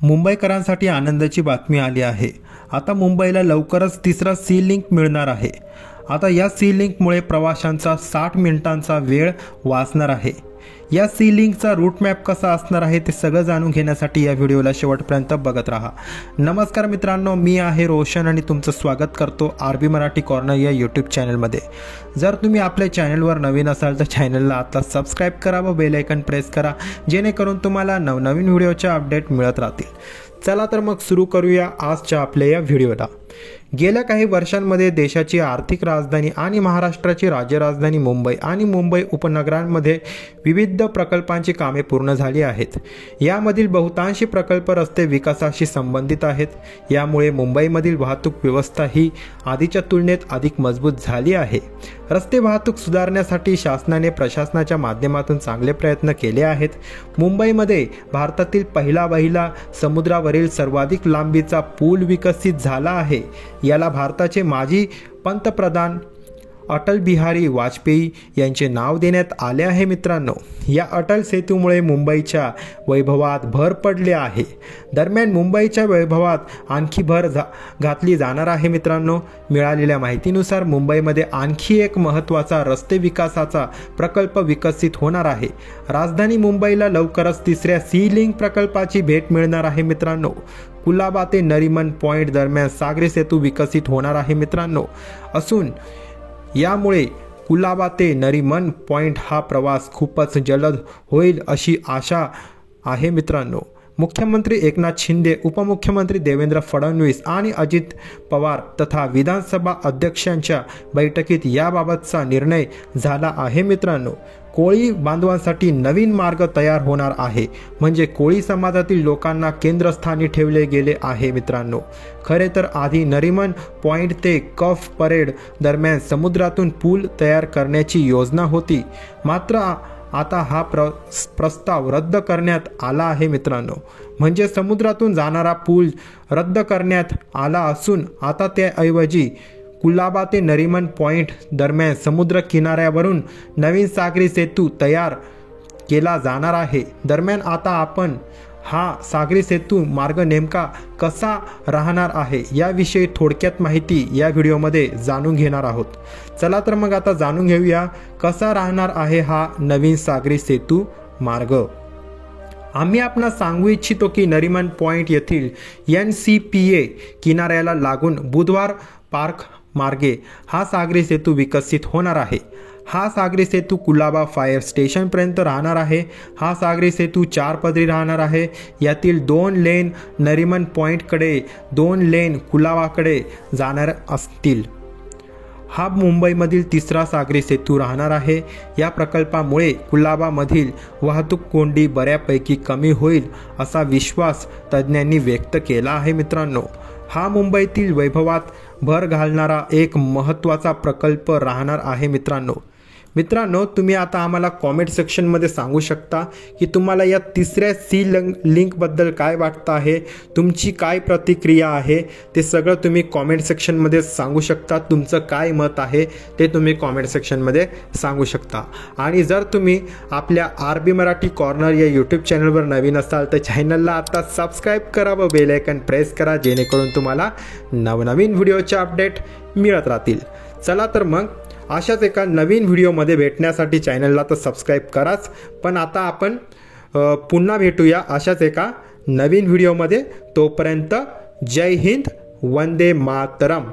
मुंबईकरांसाठी आनंदाची बातमी आली आहे। आता मुंबईला लवकरच तिसरा सी लिंक मिळणार आहे। आता या सी लिंकमुळे प्रवाशांचा 60 मिनिटांचा वेळ वाचणार आहे। या सी लिंकचा रूट मॅप कसा असणार आहे ते सगळं जाणून घेण्यासाठी या व्हिडिओला शेवटपर्यंत बघत राहा। नमस्कार मित्रांनो, मी आहे रोशन आणि तुमचं स्वागत करतो आरबी मराठी कॉर्नर या यूट्यूब चॅनलमध्ये। जर तुम्ही आपल्या चॅनलवर नवीन असाल तर चॅनलला आता सबस्क्राइब करा व बेल आयकॉन प्रेस करा, जेणेकरून तुम्हाला नवनवीन व्हिडिओचे अपडेट मिळत राहतील। चला तर मग सुरू करूया आजच्या आपल्या या व्हिडिओला। गेल्या काही वर्षांमध्ये देशाची आर्थिक राजधानी आणि महाराष्ट्राची राज्य राजधानी मुंबई आणि मुंबई उपनगरांमध्ये विविध प्रकल्पांची कामे पूर्ण झाली आहेत। यामधील बहुतांशी प्रकल्प रस्ते विकासाशी संबंधित आहेत। यामुळे मुंबईमधील वाहतूक व्यवस्था ही आधीच्या तुलनेत अधिक मजबूत झाली आहे। रस्ते वाहतूक सुधारण्यासाठी शासनाने प्रशासनाच्या माध्यमातून चांगले प्रयत्न केले आहेत। मुंबईमध्ये भारतातील पहिला समुद्रावरील सर्वाधिक लांबीचा पूल विकसित झाला आहे। याला भारताचे माजी पंतप्रधान अटल बिहारी वाजपेयी यांचे नाव देण्यात आले आहे। मित्रांनो, या अटल सेतूमुळे मुंबईच्या वैभवात भर पडली आहे। दरम्यान मुंबईच्या वैभवात आणखी भर घातली जाणार आहे। मित्रांनो, मिळालेल्या माहितीनुसार मुंबईमध्ये आणखी एक महत्त्वाचा रस्ते विकासाचा प्रकल्प विकसित होणार आहे। राजधानी मुंबईला लवकरच तिसऱ्या सी लिंक प्रकल्पाची भेट मिळणार आहे। मित्रांनो, कुलाबा ते नरीमन पॉइंट दरम्यान सागरी सेतू विकसित होणार आहे। मित्रांनो, यामुळे कुलाबा ते नरीमन पॉइंट हा प्रवास खूपच जलद होईल अशी आशा आहे। मित्रांनो, मुख्यमंत्री एकनाथ शिंदे, उपमुख्यमंत्री देवेंद्र फडणवीस आणि अजित पवार तथा विधानसभा अध्यक्षांच्या बैठकीत याबाबतचा निर्णय झाला आहे। मित्रांनो, कोळी बांधवांसाठी नवीन मार्ग तयार होणार आहे, म्हणजे कोळी समाजातील लोकांना केंद्रस्थानी ठेवले गेले आहे। मित्रांनो, खरे तर आधी नरीमन पॉइंट ते कफ परेड दरम्यान समुद्रातून पूल तयार करण्याची योजना होती, मात्र आता हा प्रस्ताव रद्द करण्यात आला आहे। मित्रांनो, म्हणजे समुद्रातून जाणारा पूल रद्द करण्यात आला असून आता त्याऐवजी कुलाबा ते नरीमन पॉइंट दरम्यान समुद्र किनाऱ्यावरून नवीन सागरी सेतू तयार केला जाणार आहे। दरम्यान आता आपण हा सागरी सेतू मार्ग नेमका कसा राहणार आहे याविषयी थोडक्यात माहिती या व्हिडिओमध्ये जाणून घेणार आहोत। चला तर मग आता जाणून घेऊया कसा राहणार आहे हा नवीन सागरी सेतू मार्ग। आम्ही आपणास सांगू इच्छितो की नरीमन पॉइंट येथील NCPA किनाऱ्याला लागून बुधवार पार्क मार्गे हा सागरी सेतू विकसित होणार आहे। हा सागरी सेतू कुलाबा फायर स्टेशनपर्यंत राहणार आहे। हा सागरी सेतू 4 पदरी राहणार आहे। यातील 2 लेन नरीमन पॉइंटकडे, 2 लेन कुलाबाकडे जाणार असतील। हा मुंबईमधील तिसरा सागरी सेतू राहणार आहे। या प्रकल्पामुळे कुलाबामधील वाहतूक कोंडी बऱ्यापैकी कमी होईल असा विश्वास तज्ज्ञांनी व्यक्त केला आहे। मित्रांनो, हा मुंबईतील वैभवात भर घालणारा एक महत्त्वाचा प्रकल्प राहणार आहे। मित्रांनो, तुम्ही आता आम्हाला कॉमेंट सेक्शनमध्ये सांगू शकता की तुम्हाला या तिसऱ्या सी लिंकबद्दल काय वाटतं आहे, तुमची काय प्रतिक्रिया आहे ते सगळं तुम्ही कॉमेंट सेक्शनमध्ये सांगू शकता। तुमचं काय मत आहे ते तुम्ही कॉमेंट सेक्शनमध्ये सांगू शकता। आणि जर तुम्ही आपल्या आरबी मराठी कॉर्नर या यूट्यूब चॅनलवर नवीन असाल तर चॅनलला आता सबस्क्राईब करा व बेल आयकॉन प्रेस करा, जेणेकरून तुम्हाला नवनवीन व्हिडिओचे अपडेट मिळत राहतील। चला तर मग अशाच एका नवीन व्हिडिओमध्ये भेटण्यासाठी चॅनलला तर सबस्क्राईब कराच, पण आता आपण पुन्हा भेटूया अशाच एका नवीन व्हिडिओमध्ये। तोपर्यंत जय हिंद, वंदे मातरम।